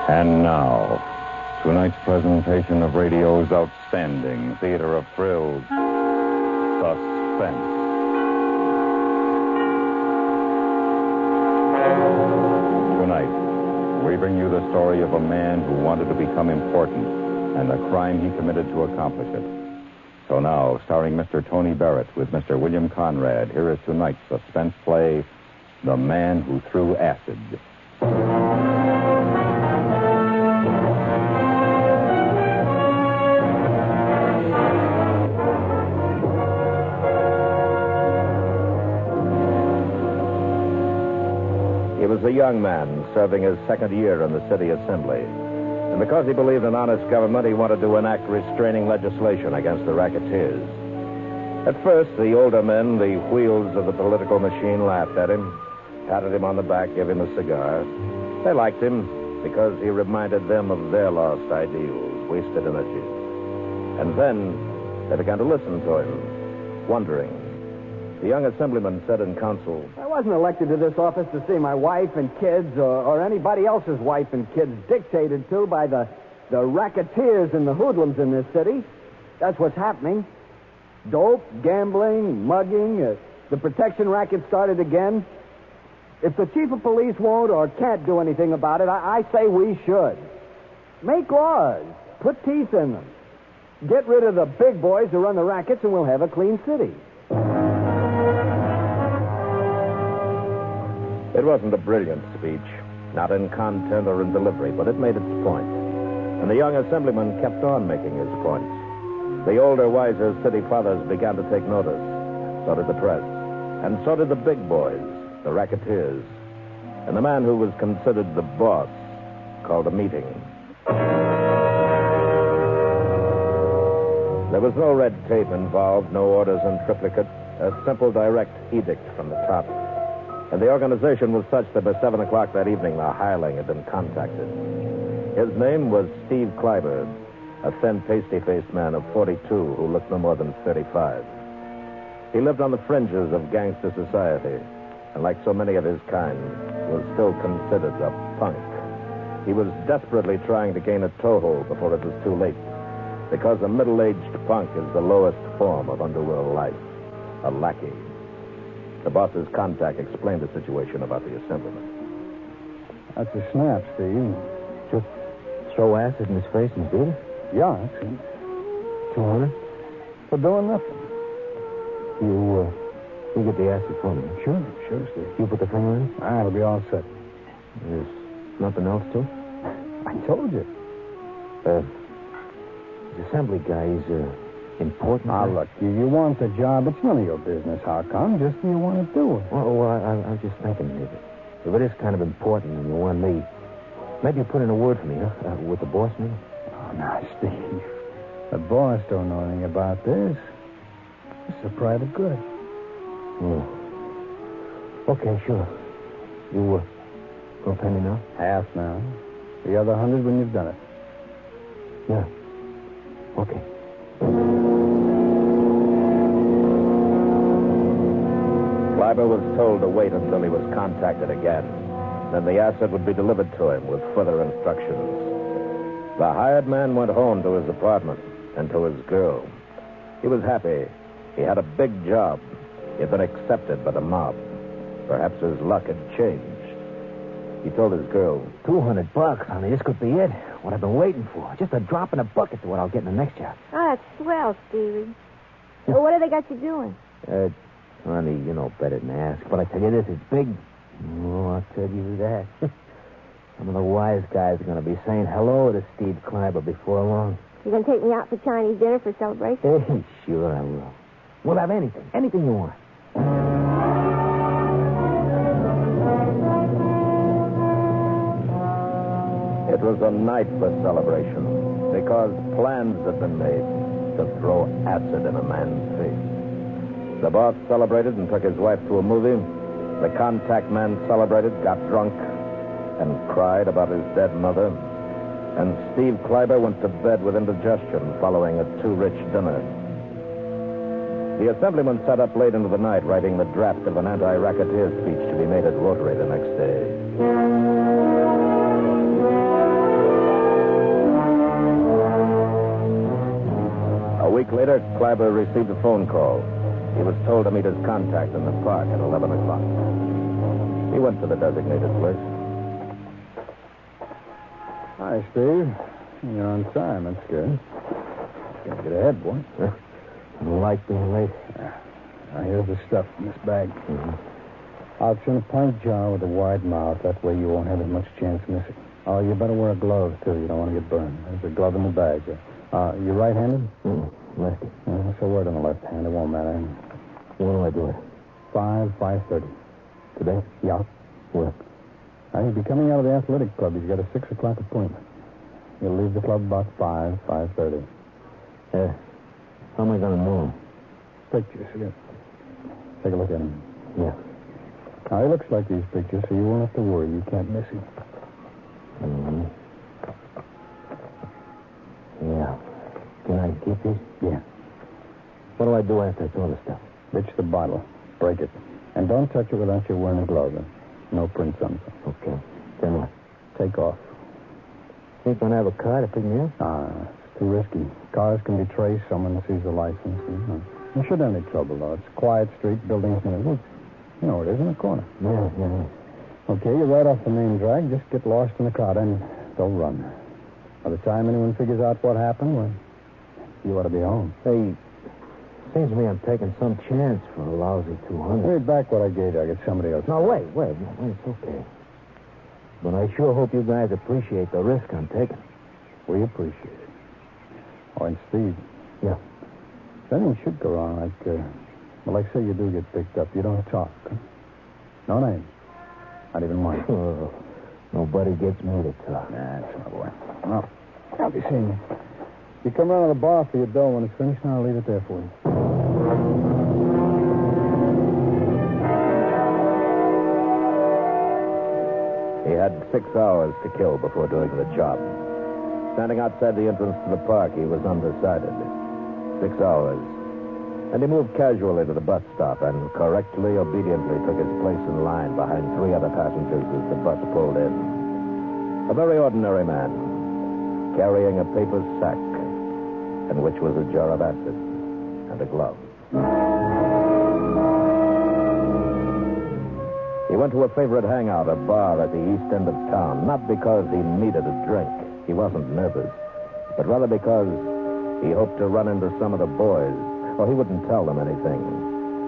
And now, tonight's presentation of radio's outstanding theater of thrills, Suspense. Tonight, we bring you the story of a man who wanted to become important and the crime he committed to accomplish it. So now, starring Mr. Tony Barrett with Mr. William Conrad, here is tonight's suspense play, The Man Who Threw Acid. He was a young man serving his second year in the city assembly. And because he believed in honest government, he wanted to enact restraining legislation against the racketeers. At first, the older men, the wheels of the political machine, laughed at him, patted him on the back, gave him a cigar. They liked him because he reminded them of their lost ideals, wasted energy. And then they began to listen to him, wondering. The young assemblyman said in council, I wasn't elected to this office to see my wife and kids or anybody else's wife and kids dictated to by the racketeers and the hoodlums in this city. That's what's happening. Dope, gambling, mugging, the protection racket started again. If the chief of police won't or can't do anything about it, I say we should. Make laws. Put teeth in them. Get rid of the big boys who run the rackets and we'll have a clean city. It wasn't a brilliant speech, not in content or in delivery, but it made its point. And the young assemblyman kept on making his points. The older, wiser city fathers began to take notice. So did the press. And so did the big boys, the racketeers. And the man who was considered the boss called a meeting. There was no red tape involved, no orders in triplicate, a simple direct edict from the top. And the organization was such that by 7 o'clock that evening, the hireling had been contacted. His name was Steve Kleiber, a thin, pasty-faced man of 42 who looked no more than 35. He lived on the fringes of gangster society, and like so many of his kind, was still considered a punk. He was desperately trying to gain a toehold before it was too late, because a middle-aged punk is the lowest form of underworld life, a lackey. The boss's contact explained the situation about the assemblyman. That's a snap, Steve. Just throw acid in his face and beat him? Yeah, that's it. 200? For doing nothing. You get the acid for me. Sure, Steve. You put the finger in? It'll be all set. There's nothing else to? I told you. The assembly guy is important. Look, you want the job. It's none of your business. How come? Just do you want to do it? Well, I was just thinking, if it is kind of important and you want me, maybe you put in a word for me, huh? With the boss, maybe? Oh, now, Steve. The boss don't know anything about this. It's a private good. Oh. Okay, sure. You gonna pay me now? Half now. The other 100 when you've done it. Yeah. Okay. Kleiber was told to wait until he was contacted again. Then the acid would be delivered to him with further instructions. The hired man went home to his apartment and to his girl. He was happy. He had a big job. He had been accepted by the mob. Perhaps his luck had changed. He told his girl, $200, honey. This could be it. What I've been waiting for. Just a drop in a bucket to what I'll get in the next job. Oh, that's swell, Stevie. Well, what have they got you doing? Honey, you know better than ask. But I tell you this, it's big. Oh, I'll tell you that. Some of the wise guys are going to be saying hello to Steve Kleiber before long. You going to take me out for Chinese dinner for celebration? Hey, sure I will. We'll have anything. Anything you want. It was a night for celebration because plans had been made to throw acid in a man's face. The boss celebrated and took his wife to a movie. The contact man celebrated, got drunk, and cried about his dead mother. And Steve Kleiber went to bed with indigestion following a too-rich dinner. The assemblyman sat up late into the night writing the draft of an anti-racketeer speech to be made at Rotary the next day. later, Kleiber received a phone call. He was told to meet his contact in the park at 11 o'clock. He went to the designated place. Hi, Steve. You're on time. That's good. Gotta get ahead, boy. I don't like being late. Now, here's the stuff in this bag. Out in a pint jar with a wide mouth. That way you won't have as much chance missing. Oh, you better wear a glove, too. You don't want to get burned. There's a glove in the bag. You right-handed? Lefty. What's the word on the left hand? It won't matter. When do I do it? 5:30. Today? Yeah. Where? He'll be coming out of the athletic club. He's got a 6 o'clock appointment. He'll leave the club about 5:30. How am I going to know him? Pictures, yeah. Take a look at him. Yeah. Now, he looks like these pictures, so you won't have to worry. You can't miss him. Mm-hmm. Yeah. Can I keep these? Yeah. What do I do after it's all the stuff? Ditch the bottle. Break it. And don't touch it without you wearing a glove. No prints on it. Okay. Then what? Take off. Think I'll have a car to pick me up? It's too risky. Cars can be traced. Someone sees the license. You shouldn't have any trouble, though. It's a quiet street, buildings near the woods. You know where it is, in the corner. Yeah. Okay, you're right off the main drag. Just get lost in the crowd and don't run. By the time anyone figures out what happened, well, you ought to be home. Hey, seems to me I'm taking some chance for a lousy 200. Hey, back what I gave you. I get somebody else. No, wait. It's okay. But I sure hope you guys appreciate the risk I'm taking. We appreciate it. Oh, and Steve. Yeah. If anything should go wrong, like say you do get picked up, you don't talk. Huh? No name. Not even one. Oh, nobody gets me to talk. That's my boy. Well, I'll be seeing you. You come round to the bar for your dough when it's finished, and I'll leave it there for you. He had 6 hours to kill before doing the job. Standing outside the entrance to the park, he was undecided. 6 hours. And he moved casually to the bus stop and correctly, obediently took his place in line behind 3 other passengers as the bus pulled in. A very ordinary man, carrying a paper sack in which was a jar of acid and a glove. He went to a favorite hangout, a bar at the east end of town, not because he needed a drink. He wasn't nervous, but rather because he hoped to run into some of the boys. Well, he wouldn't tell them anything,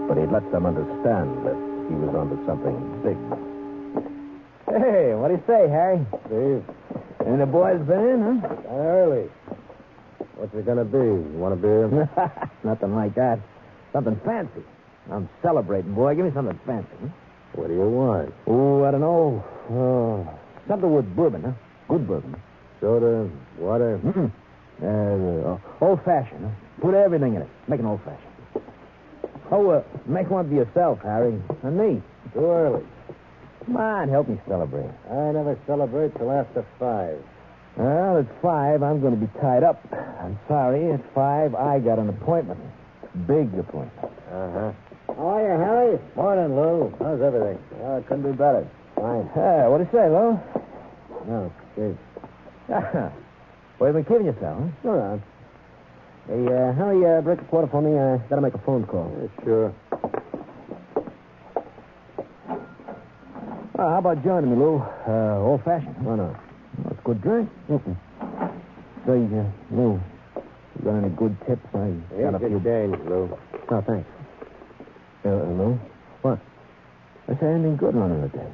but he'd let them understand that he was onto something big. Hey, what do you say, Harry? Steve. Any of the boys been in, huh? Early. What's it going to be? You want a beer? Nothing like that. Something fancy. I'm celebrating, boy. Give me something fancy. Huh? What do you want? Oh, I don't know. Something with bourbon, huh? Good bourbon. Soda, water? Old-fashioned, huh? Put everything in it. Make an old-fashioned. Oh, make one for yourself, Harry. And me. Too early. Come on, help me celebrate. I never celebrate till after 5. Well, at 5, I'm going to be tied up. I'm sorry. At 5, I got an appointment. Big appointment. Uh-huh. How are you, Harry? Morning, Lou. How's everything? Couldn't be better. Fine. What do you say, Lou? No, Steve. Well, you've been kidding yourself, huh? Go on. Hey, Harry, break a quarter for me. I got to make a phone call. Yeah, sure. How about joining me, Lou? Old-fashioned. Why not? That's a good drink. Say, Lou, you got any good tips? I got a few. change, Lou. Oh, thanks. Lou? What? I say anything good running today.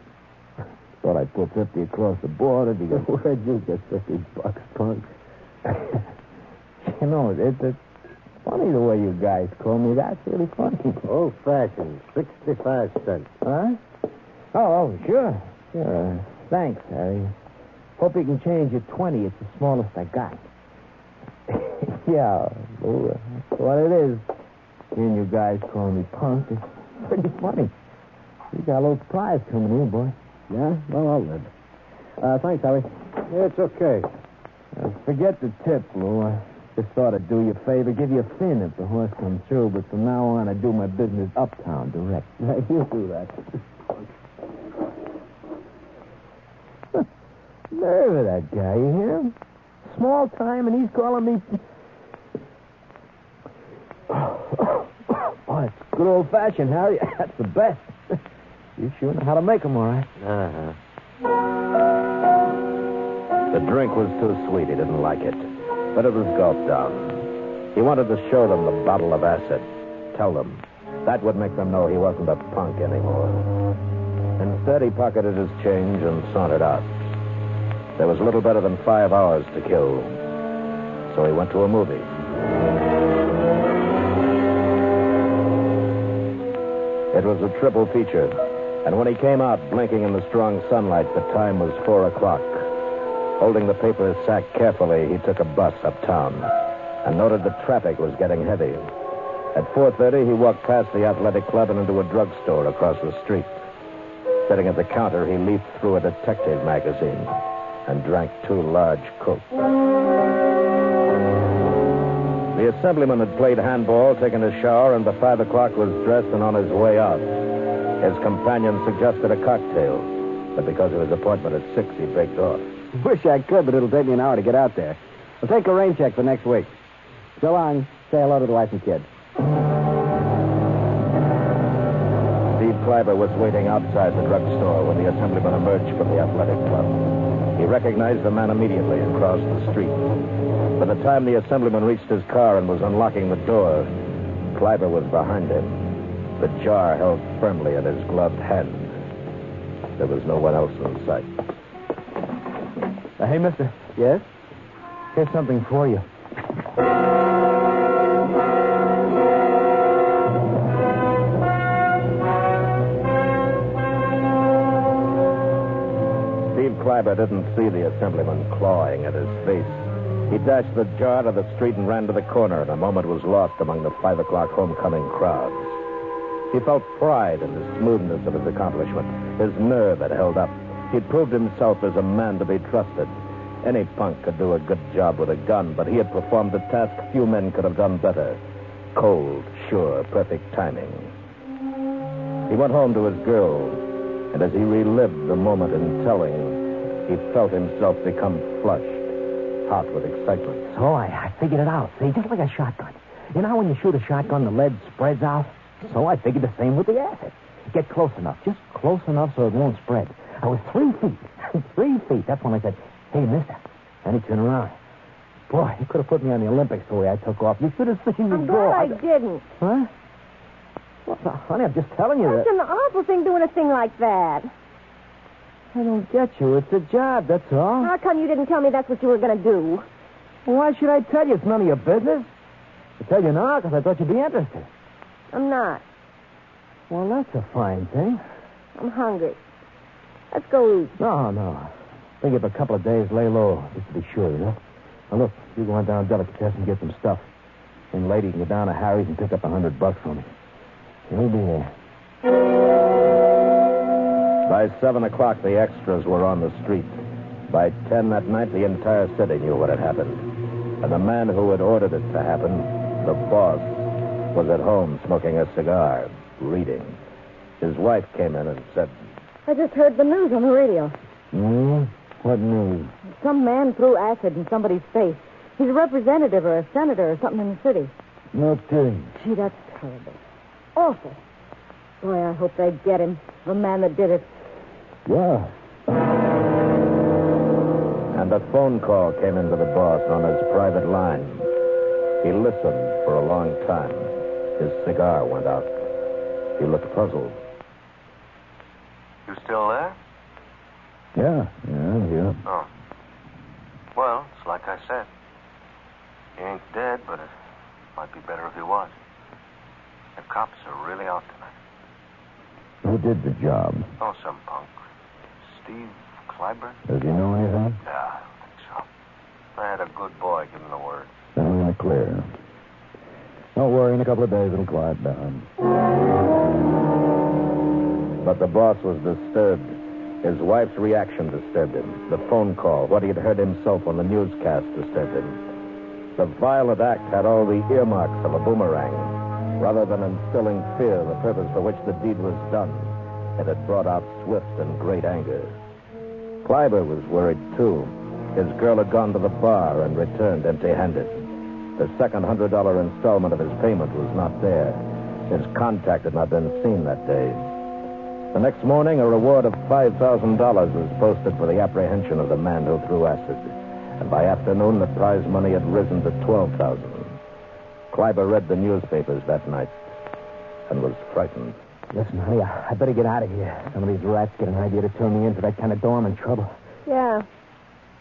Thought I'd put 50 across the board. Where'd you get $50, punk? You know, it's funny the way you guys call me. That's really funny. Old-fashioned, 65 cents. Huh? Oh, sure. Sure. Thanks, Harry. Hope you can change your 20. It's the smallest I got. Yeah, Lou, that's what it is. Hearing you guys call me punk is pretty funny. You got a little prize coming in, boy. Yeah? Well, I'll live. Thanks, Harry. Yeah, it's okay. Forget the tip, Lou. I just thought I'd do you a favor, give you a fin if the horse comes through, but from now on I do my business uptown direct. You do that. Nerve of that guy, you hear him? Small time, and he's calling me... good old-fashioned, Harry. That's the best. You sure know how to make them, all right. Uh-huh. The drink was too sweet. He didn't like it. But it was gulped down. He wanted to show them the bottle of acid. Tell them. That would make them know he wasn't a punk anymore. Instead, he pocketed his change and sauntered out. There was little better than 5 hours to kill. So he went to a movie. It was a triple feature. And when he came out, blinking in the strong sunlight, the time was 4 o'clock. Holding the paper sack carefully, he took a bus uptown and noted the traffic was getting heavy. At 4:30, he walked past the athletic club and into a drugstore across the street. Sitting at the counter, he leafed through a detective magazine and drank 2 large Cokes. The assemblyman had played handball, taken a shower, and by 5 o'clock was dressed and on his way out. His companion suggested a cocktail, but because of his appointment at 6, he begged off. Wish I could, but it'll take me an hour to get out there. We'll take a rain check for next week. So long. Say hello to the wife and kids. Steve Kleiber was waiting outside the drugstore when the assemblyman emerged from the athletic club. He recognized the man immediately and crossed the street. By the time the assemblyman reached his car and was unlocking the door, Kleiber was behind him, the jar held firmly in his gloved hand. There was no one else in sight. Hey, mister. Yes? Here's something for you. Steve Kleiber didn't see the assemblyman clawing at his face. He dashed the jar to the street and ran to the corner, and a moment was lost among the 5 o'clock homecoming crowds. He felt pride in the smoothness of his accomplishment. His nerve had held up. He'd proved himself as a man to be trusted. Any punk could do a good job with a gun, but he had performed a task few men could have done better. Cold, sure, perfect timing. He went home to his girl, and as he relived the moment in telling, he felt himself become flushed, hot with excitement. So I figured it out. See, just like a shotgun. You know how when you shoot a shotgun, the lead spreads out? So I figured the same with the acid. Get close enough, just close enough so it won't spread. I was 3 feet. 3 feet. That's when I said, hey, mister. Then he turned around. Boy, you could have put me on the Olympics the way I took off. You should have seen me I'm go. glad I didn't. Huh? Well, honey, I'm just telling you That's that. an awful thing doing a thing like that. I don't get you. It's a job, that's all. How come you didn't tell me that's what you were going to do? Well, why should I tell you? It's none of your business. I tell you now because I thought you'd be interested. I'm not. Well, that's a fine thing. I'm hungry. Let's go eat. No. Think of a couple of days, lay low, just to be sure, you know. Now, look, you go on down to Delicatessen and get some stuff. And lady can go down to Harry's and pick up $100 for me. He'll be there. By 7 o'clock, the extras were on the street. By 10 that night, the entire city knew what had happened. And the man who had ordered it to happen, the boss, was at home smoking a cigar, reading. His wife came in and said, I just heard the news on the radio. What news? Some man threw acid in somebody's face. He's a representative or a senator or something in the city. No kidding. Gee, that's terrible. Awful. Boy, I hope they get him. The man that did it. Yeah. And a phone call came into the boss on his private line. He listened for a long time. His cigar went out. He looked puzzled. You still there? Yeah, I'm here. Oh. Well, it's like I said. He ain't dead, but it might be better if he was. The cops are really out tonight. Who did the job? Oh, some punk. Steve Kleiber? Does he know anything? Yeah, I don't think so. I had a good boy give him the word. Then we're in the clear. Don't worry, in a couple of days it'll quiet down. But the boss was disturbed. His wife's reaction disturbed him. The phone call, what he had heard himself on the newscast disturbed him. The violent act had all the earmarks of a boomerang. Rather than instilling fear, the purpose for which the deed was done, it had brought out swift and great anger. Kleiber was worried, too. His girl had gone to the bar and returned empty-handed. The second $100 installment of his payment was not there. His contact had not been seen that day. The next morning, a reward of $5,000 was posted for the apprehension of the man who threw acid. And by afternoon, the prize money had risen to $12,000. Kleiber read the newspapers that night and was frightened. Listen, honey, I better get out of here. Some of these rats get an idea to turn me into that kind of door, I'm in trouble. Yeah.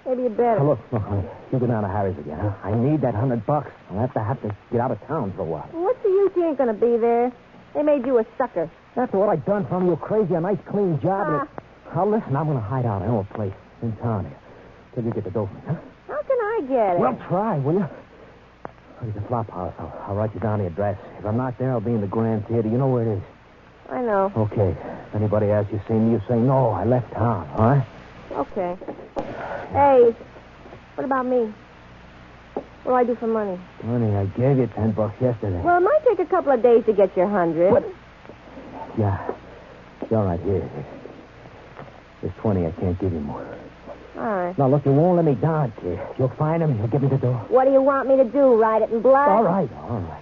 Maybe you better. Look, honey. You go down to Harry's again, huh? I need that $100. I'll have to get out of town for a while. What's the use? You ain't going to be there. They made you a sucker. After what I've done for you, crazy, a nice, clean job. Now, listen, I'm going to hide out. I know a place in town here. Till you get the dope, huh? How can I get it? Well, try, will you? There's the flop house. I'll write you down the address. If I'm not there, I'll be in the Grand Theater. You know where it is. I know. Okay. If anybody asks you see me, you say, no, I left town, all right? Okay. Hey, what about me? What do I do for money? Honey, I gave you $10 yesterday. Well, it might take a couple of days to get your 100. What? Yeah. All right, here. There's 20. I can't give you more. All right. Now, look, you won't let me down, kid. If you'll find him, you'll give me the door. What do you want me to do? Write it in blood? All right,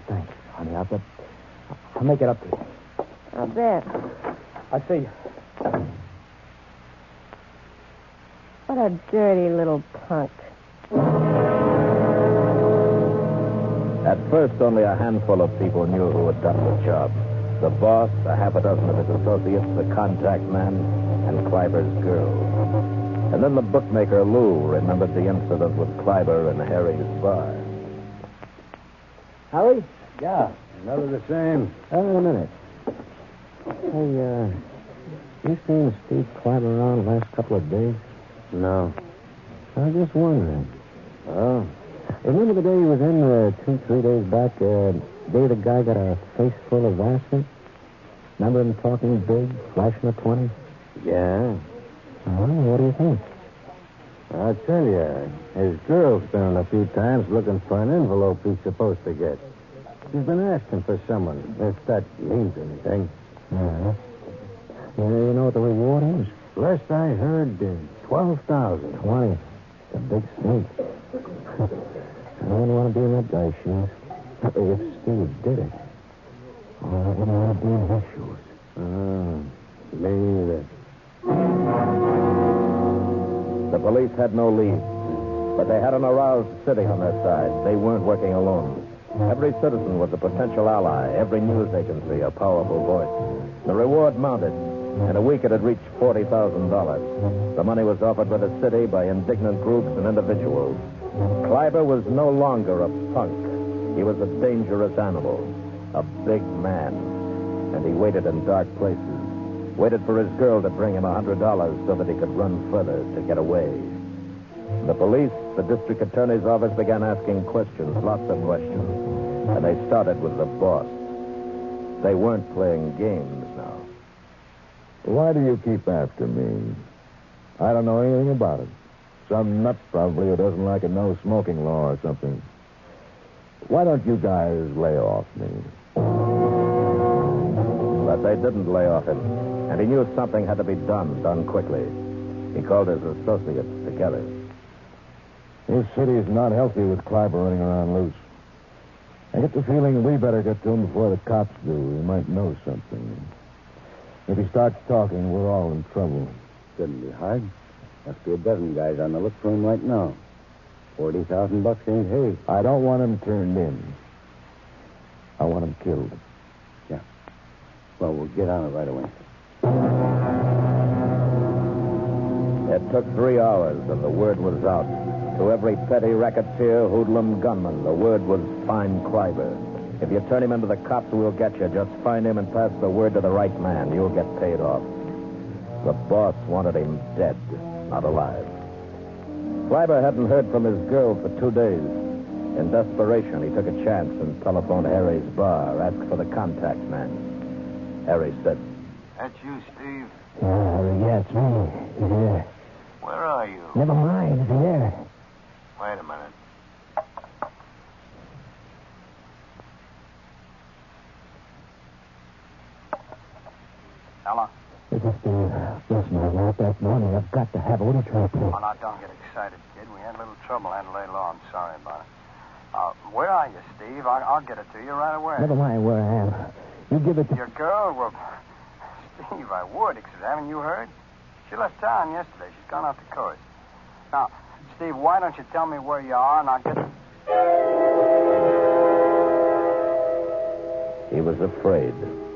thanks. Honey, I'll make it up to you. I'll bet. I'll see you. What a dirty little punk. At first, only a handful of people knew who had done the job. The boss, a half a dozen of his associates, the contact man, and Kleiber's girl. And then the bookmaker, Lou, remembered the incident with Kleiber in Harry's bar. Harry? Yeah, another the same. Wait a minute. Hey, you seen Steve Kleiber around the last couple of days? No. I was just wondering. Oh. Remember the day he was in 2-3 days back? Day the guy got a face full of acid? Remember him talking big, flashing a 20? Yeah. Oh, what do you think? I'll tell you, his girl's been in a few times looking for an envelope he's supposed to get. She's been asking for someone, if that means anything. Uh-huh. You know what the reward is? Last I heard, 12,000. 20. It's a big snake. I don't want to be in that guy's shoes. If Steve did it, I wouldn't want to be in his shoes. Me either. The police had no lead, but they had an aroused city on their side. They weren't working alone. Every citizen was a potential ally, every news agency a powerful voice. The reward mounted. In a week, it had reached $40,000. The money was offered by the city by indignant groups and individuals. Kleiber was no longer a punk. He was a dangerous animal, a big man. And he waited in dark places, waited for his girl to bring him $100 so that he could run further to get away. The police, the district attorney's office began asking questions, lots of questions. And they started with the boss. They weren't playing games now. Why do you keep after me? I don't know anything about it. Some nut probably who doesn't like a no-smoking law or something. Why don't you guys lay off me? But they didn't lay off him. And he knew something had to be done quickly. He called his associates together. This city's not healthy with Kleiber running around loose. I get the feeling we better get to him before the cops do. He might know something. If he starts talking, we're all in trouble. Shouldn't be hard. Must be a dozen guys on the look for him right now. $40,000 ain't hay. I don't want him turned in. I want him killed. Yeah. Well, we'll get on it right away. It took 3 hours, and the word was out. To every petty racketeer, hoodlum, gunman, the word was find Kleiber. If you turn him into the cops, we'll get you. Just find him and pass the word to the right man. You'll get paid off. The boss wanted him dead, not alive. Kleiber hadn't heard from his girl for 2 days. In desperation, he took a chance and telephoned Harry's bar, asked for the contact man. Harry said, That's you, Steve. Yeah, it's me. He's here. Where are you? Never mind. Is he there? Wait a minute. Hello? This is Steve. Listen, I got that money. I've got to have it. What are you trying to do? Oh, now, don't get excited, kid. We had a little trouble and laid low. I'm sorry about it. Where are you, Steve? I'll get it to you right away. Never mind where I am. You give it to... Your girl? Well, Steve, I would, except haven't you heard? She left town yesterday. She's gone out the coast. Now, Steve, why don't you tell me where you are, and I'll get... He was afraid.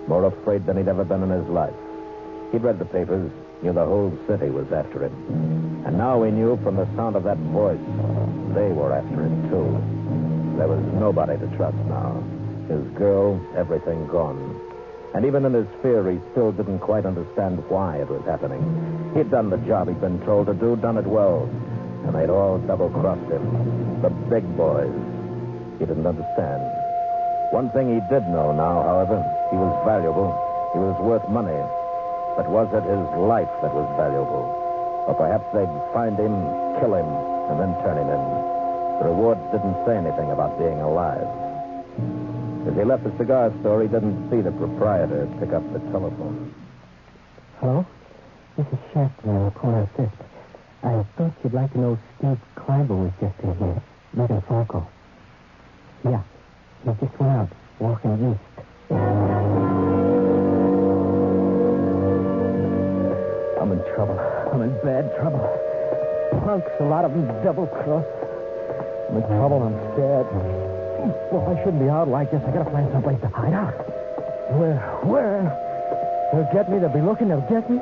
More afraid than he'd ever been in his life. He'd read the papers, knew the whole city was after him. And now he knew from the sound of that voice, they were after him, too. There was nobody to trust now. His girl, everything gone. And even in his fear, he still didn't quite understand why it was happening. He'd done the job he'd been told to do, done it well. And they'd all double-crossed him. The big boys. He didn't understand. One thing he did know now, however, he was valuable. He was worth money. But was it his life that was valuable? Or perhaps they'd find him, kill him, and then turn him in. The rewards didn't say anything about being alive. As he left the cigar store, he didn't see the proprietor pick up the telephone. Hello? This is Shafton, corner of Fifth. I thought you'd like to know Steve Kleiber was just in here, making a phone call. Yeah, he just went out, walking east. I'm in trouble. I'm in bad trouble. Punks, a lot of them double-crossed. I'm in trouble. I'm scared. Well, I shouldn't be out like this. I gotta find someplace to hide out. Where? They'll get me. They'll be looking. They'll get me.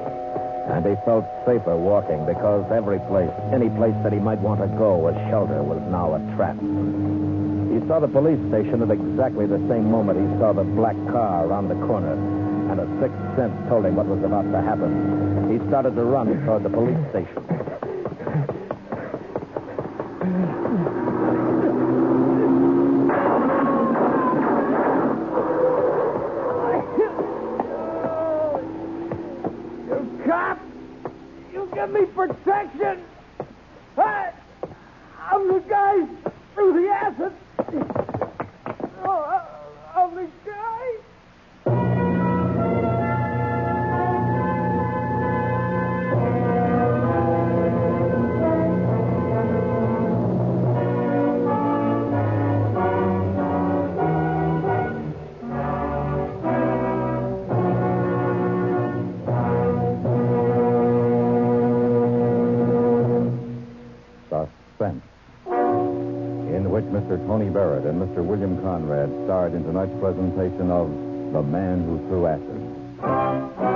And he felt safer walking because every place, any place that he might want to go, a shelter, was now a trap. He saw the police station at exactly the same moment he saw the black car around the corner. And a sixth sense told him what was about to happen. He started to run toward the police station. You cop! You give me protection! I'm the guy through the acid! I'm the guy! Suspense, in which Mr. Tony Barrett and Mr. William Conrad starred in tonight's presentation of The Man Who Threw Acid.